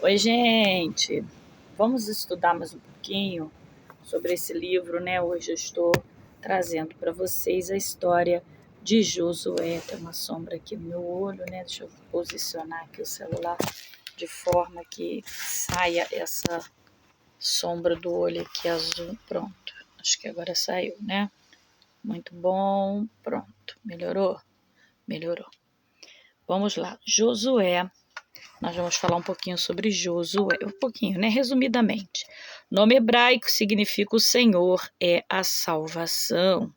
Oi, gente! Vamos estudar mais um pouquinho sobre esse livro, né? Hoje eu estou trazendo para vocês a história de Josué. Tem uma sombra aqui no meu olho, né? Deixa eu posicionar aqui o celular de forma que saia essa sombra do olho aqui azul. Pronto, acho que agora saiu, né? Muito bom, pronto. Melhorou? Melhorou. Vamos lá, Josué. Nós vamos falar um pouquinho sobre Josué, um pouquinho, né? Resumidamente. Nome hebraico significa o Senhor é a salvação.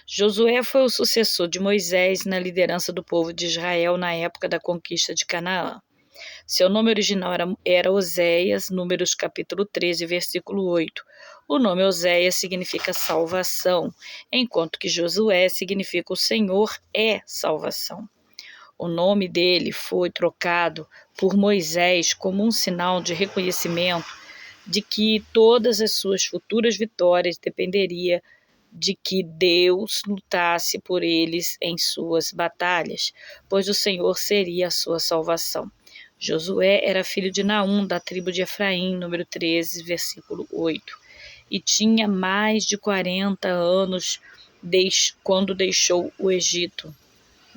Josué foi o sucessor de Moisés na liderança do povo de Israel na época da conquista de Canaã. Seu nome original era Oséias, Números capítulo 13, versículo 8. O nome Oséias significa salvação, enquanto que Josué significa o Senhor é salvação. O nome dele foi trocado por Moisés como um sinal de reconhecimento de que todas as suas futuras vitórias dependeria de que Deus lutasse por eles em suas batalhas, pois o Senhor seria a sua salvação. Josué era filho de Naum, da tribo de Efraim, número 13, versículo 8, e tinha mais de 40 anos quando deixou o Egito.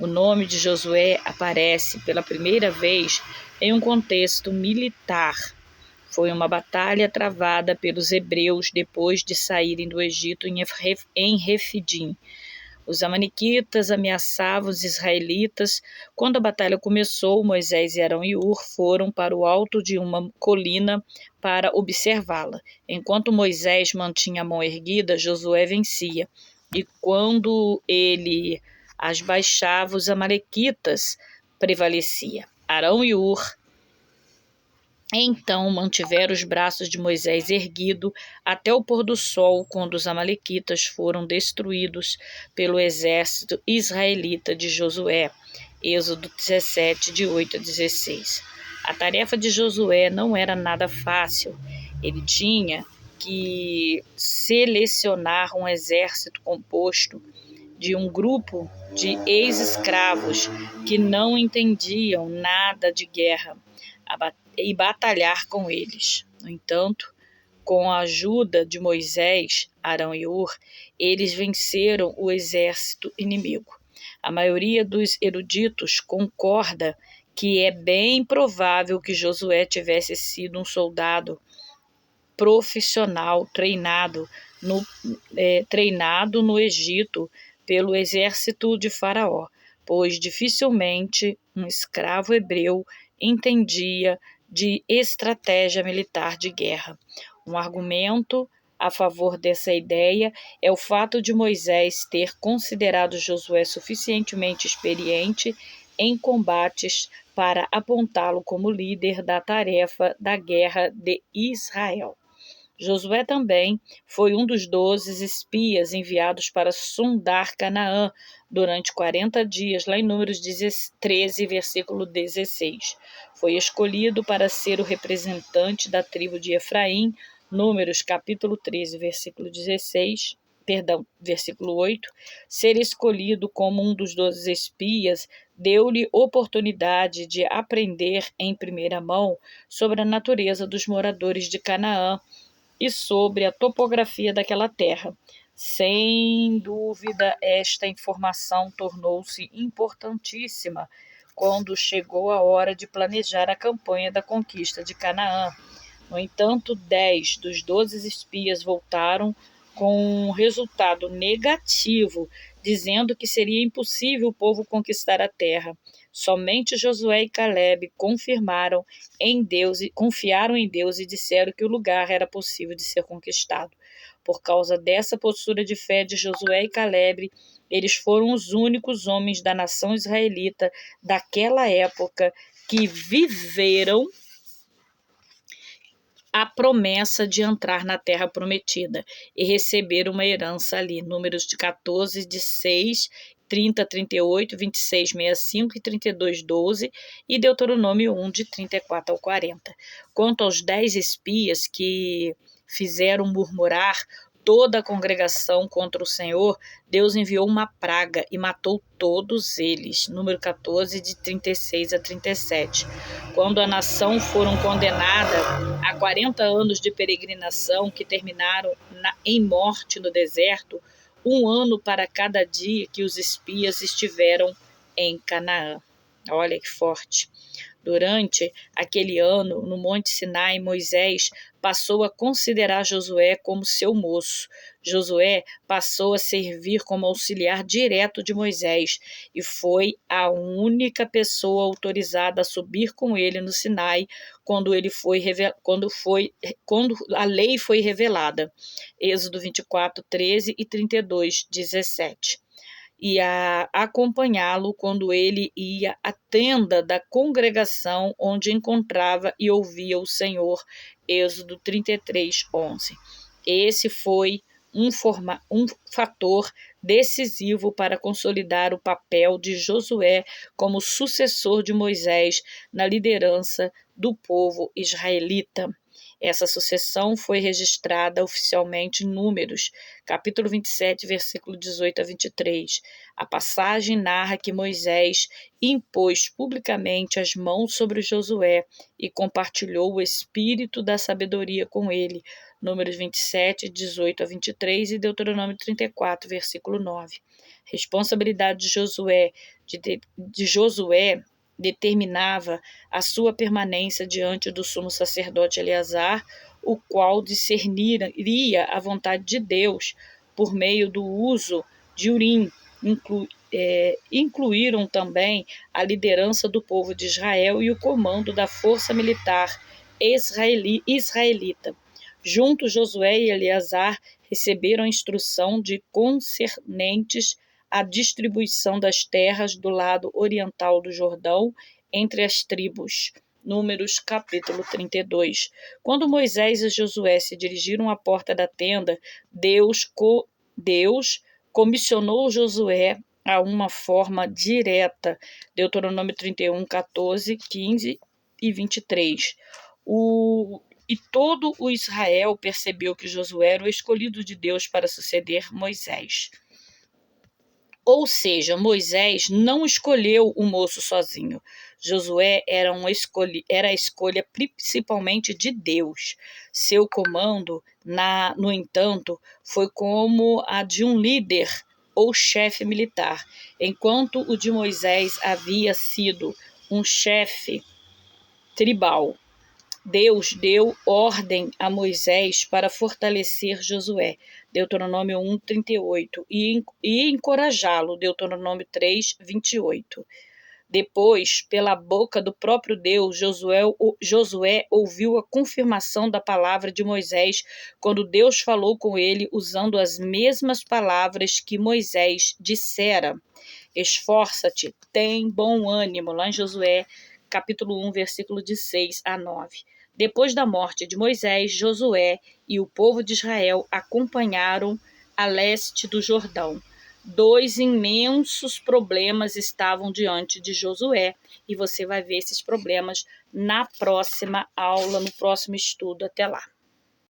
O nome de Josué aparece pela primeira vez em um contexto militar. Foi uma batalha travada pelos hebreus depois de saírem do Egito em Refidim. Os amalequitas ameaçavam os israelitas. Quando a batalha começou, Moisés e Arão e Hur foram para o alto de uma colina para observá-la. Enquanto Moisés mantinha a mão erguida, Josué vencia. E quando ele as baixava, os amalequitas prevalecia. Arão e Hur então mantiveram os braços de Moisés erguido até o pôr do sol, quando os amalequitas foram destruídos pelo exército israelita de Josué. Êxodo 17, de 8 a 16. A tarefa de Josué não era nada fácil. Ele tinha que selecionar um exército composto de um grupo de ex-escravos que não entendiam nada de guerra e batalhar com eles. No entanto, com a ajuda de Moisés, Arão e Hur, eles venceram o exército inimigo. A maioria dos eruditos concorda que é bem provável que Josué tivesse sido um soldado profissional treinado no Egito pelo exército de Faraó, pois dificilmente um escravo hebreu entendia de estratégia militar de guerra. Um argumento a favor dessa ideia é o fato de Moisés ter considerado Josué suficientemente experiente em combates para apontá-lo como líder da tarefa da guerra de Israel. Josué também foi um dos 12 espias enviados para sondar Canaã durante 40 dias, lá em Números 13, versículo 16. Foi escolhido para ser o representante da tribo de Efraim, Números capítulo 13, versículo 8. Ser escolhido como um dos 12 espias deu-lhe oportunidade de aprender em primeira mão sobre a natureza dos moradores de Canaã e sobre a topografia daquela terra. Sem dúvida, esta informação tornou-se importantíssima quando chegou a hora de planejar a campanha da conquista de Canaã. No entanto, 10 dos 12 espias voltaram com um resultado negativo, dizendo que seria impossível o povo conquistar a terra. Somente Josué e Calebe confiaram em Deus e disseram que o lugar era possível de ser conquistado. Por causa dessa postura de fé de Josué e Calebe, eles foram os únicos homens da nação israelita daquela época que viveram a promessa de entrar na terra prometida e receber uma herança ali. Números de 14, de 6, 30, 38, 26, 65 e 32, 12 e Deuteronômio 1, de 34 ao 40. Quanto aos 10 espias que fizeram murmurar, toda a congregação contra o Senhor, Deus enviou uma praga e matou todos eles. Número 14, de 36 a 37. Quando a nação foram condenada a 40 anos de peregrinação que terminaram em morte no deserto, 1 ano para cada dia que os espias estiveram em Canaã. Olha que forte. Durante aquele ano, no Monte Sinai, Moisés passou a considerar Josué como seu moço. Josué passou a servir como auxiliar direto de Moisés e foi a única pessoa autorizada a subir com ele no Sinai quando a lei foi revelada. Êxodo 24, 13 e 32, 17. E a acompanhá-lo quando ele ia à tenda da congregação onde encontrava e ouvia o Senhor. Êxodo 33, 11. Esse foi um fator decisivo para consolidar o papel de Josué como sucessor de Moisés na liderança do povo israelita. Essa sucessão foi registrada oficialmente em Números, capítulo 27, versículo 18 a 23. A passagem narra que Moisés impôs publicamente as mãos sobre Josué e compartilhou o espírito da sabedoria com ele. Números 27, 18 a 23 e Deuteronômio 34, versículo 9. Responsabilidade de Josué determinava a sua permanência diante do sumo sacerdote Eleazar, o qual discerniria a vontade de Deus por meio do uso de Urim. Incluíram também a liderança do povo de Israel e o comando da força militar israelita. Juntos, Josué e Eleazar receberam a instrução de concernentes a distribuição das terras do lado oriental do Jordão entre as tribos. Números capítulo 32. Quando Moisés e Josué se dirigiram à porta da tenda, Deus comissionou Josué a uma forma direta. Deuteronômio 31, 14, 15 e 23. E todo o Israel percebeu que Josué era o escolhido de Deus para suceder Moisés. Ou seja, Moisés não escolheu o moço sozinho. Josué era a escolha principalmente de Deus. Seu comando, no entanto, foi como a de um líder ou chefe militar, enquanto o de Moisés havia sido um chefe tribal. Deus deu ordem a Moisés para fortalecer Josué, Deuteronômio 1, 38, e encorajá-lo, Deuteronômio 3, 28. Depois, pela boca do próprio Deus, Josué ouviu a confirmação da palavra de Moisés quando Deus falou com ele usando as mesmas palavras que Moisés dissera. Esforça-te, tem bom ânimo, lá em Josué, capítulo 1, versículo de 6 a 9. Depois da morte de Moisés, Josué e o povo de Israel acompanharam a leste do Jordão. 2 imensos problemas estavam diante de Josué, e você vai ver esses problemas na próxima aula, no próximo estudo. Até lá.